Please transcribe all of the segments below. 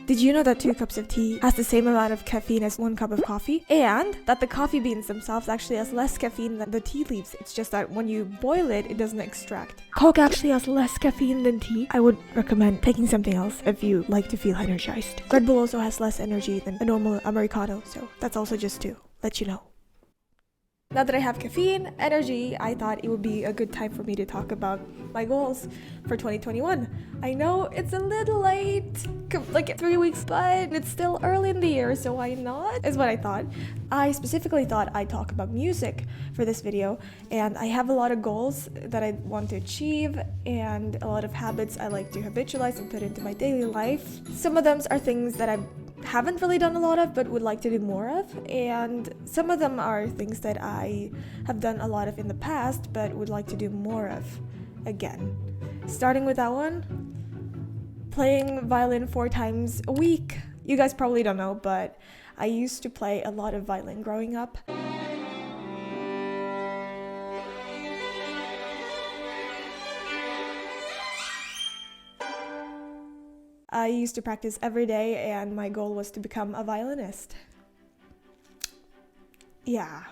Did you know that 2 cups of tea has the same amount of caffeine as 1 cup of coffee? And that the coffee beans themselves actually has less caffeine than the tea leaves. It's just that when you boil it, it doesn't extract. Coke actually has less caffeine than tea. I would recommend taking something else if you like to feel energized. Red Bull also has less energy than a normal Americano, so that's also just to let you know. Now that I have caffeine, energy, I thought it would be a good time for me to talk about my goals for 2021. I know it's a little late, like 3 weeks, but it's still early in the year, so why not? Is what I thought. I specifically thought I'd talk about music for this video, and I have a lot of goals that I want to achieve, and a lot of habits I like to habitualize and put into my daily life. Some of them are things that I haven't really done a lot of but would like to do more of, and some of them are things that I have done a lot of in the past but would like to do more of again. Starting with that one, playing violin 4 times a week. You guys probably don't know, but I used to play a lot of violin growing up. I used to practice every day, and my goal was to become a violinist. Yeah.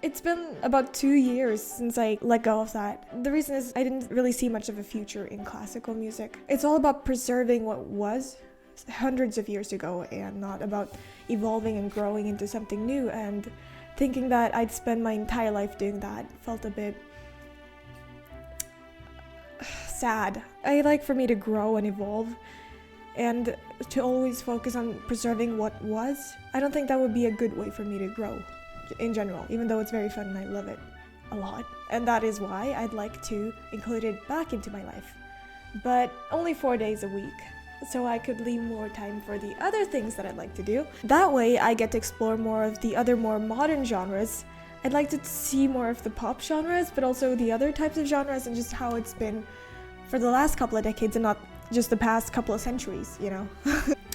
It's been about 2 years since I let go of that. The reason is I didn't really see much of a future in classical music. It's all about preserving what was hundreds of years ago and not about evolving and growing into something new, and thinking that I'd spend my entire life doing that felt a bit sad. I like for me to grow and evolve and to always focus on preserving what was. I don't think that would be a good way for me to grow in general, even though it's very fun and I love it a lot. And that is why I'd like to include it back into my life, but only 4 days a week, so I could leave more time for the other things that I'd like to do. That way I get to explore more of the other more modern genres. I'd like to see more of the pop genres, but also the other types of genres and just how it's been for the last couple of decades and not just the past couple of centuries, you know?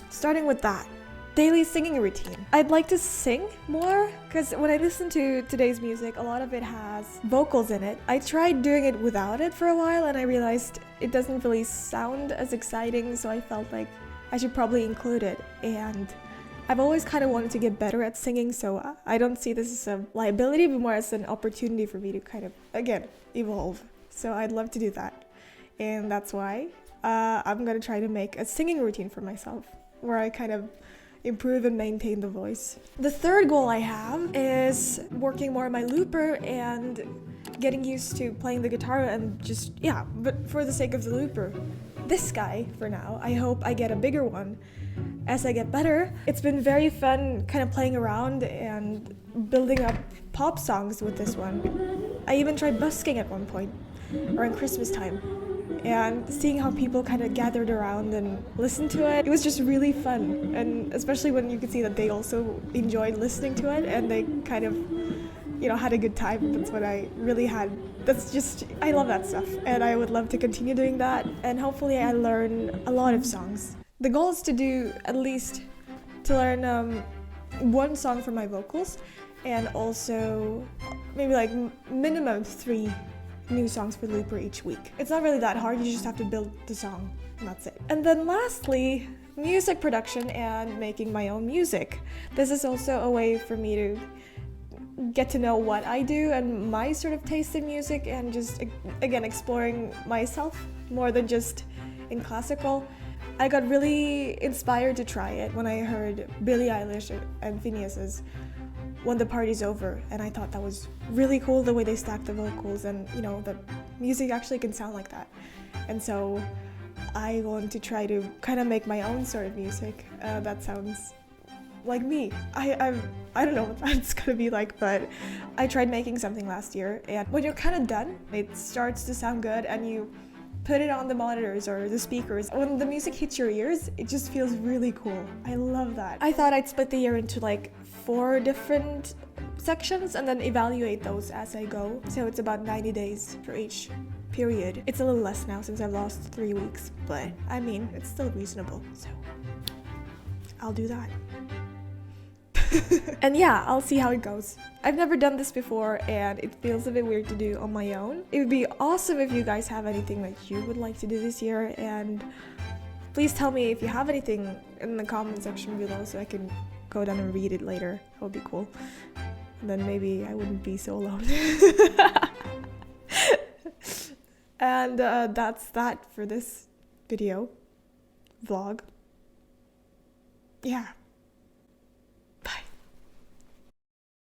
Starting with that, daily singing routine. I'd like to sing more, because when I listen to today's music, a lot of it has vocals in it. I tried doing it without it for a while, and I realized it doesn't really sound as exciting, so I felt like I should probably include it. And I've always kind of wanted to get better at singing, so I don't see this as a liability, but more as an opportunity for me to kind of, again, evolve. So I'd love to do that. And that's why I'm gonna try to make a singing routine for myself, where I kind of improve and maintain the voice. The third goal I have is working more on my looper and getting used to playing the guitar and just, yeah, but for the sake of the looper. This guy, for now, I hope I get a bigger one as I get better. It's been very fun kind of playing around and building up pop songs with this one. I even tried busking at one point, around Christmas time, and seeing how people kind of gathered around and listened to it. It was just really fun, and especially when you could see that they also enjoyed listening to it and they kind of, you know, had a good time. That's what I really had. That's just, I love that stuff, and I would love to continue doing that, and hopefully I learn a lot of songs. The goal is to do at least to learn 1 song for my vocals, and also maybe like minimum 3 new songs for looper each week. It's not really that hard, you just have to build the song and that's it. And then lastly, music production and making my own music. This is also a way for me to get to know what I do and my sort of taste in music, and just, again, exploring myself more than just in classical. I got really inspired to try it when I heard Billie Eilish and Phineas's When the Party's Over, and I thought that was really cool, the way they stacked the vocals, and you know, the music actually can sound like that. And so I want to try to kind of make my own sort of music that sounds like me. I don't know what that's gonna be like, but I tried making something last year, and when you're kind of done, it starts to sound good, and you put it on the monitors or the speakers. When the music hits your ears, it just feels really cool. I love that. I thought I'd split the year into like 4 different sections and then evaluate those as I go. So it's about 90 days for each period. It's a little less now since I've lost 3 weeks, but I mean, it's still reasonable, so I'll do that. And yeah, I'll see how it goes. I've never done this before and it feels a bit weird to do on my own. It would be awesome if you guys have anything that you would like to do this year, and Please tell me if you have anything in the comment section below so I can go down and read it later. That would be cool. And then maybe I wouldn't be so alone. And that's that for this video vlog. Yeah.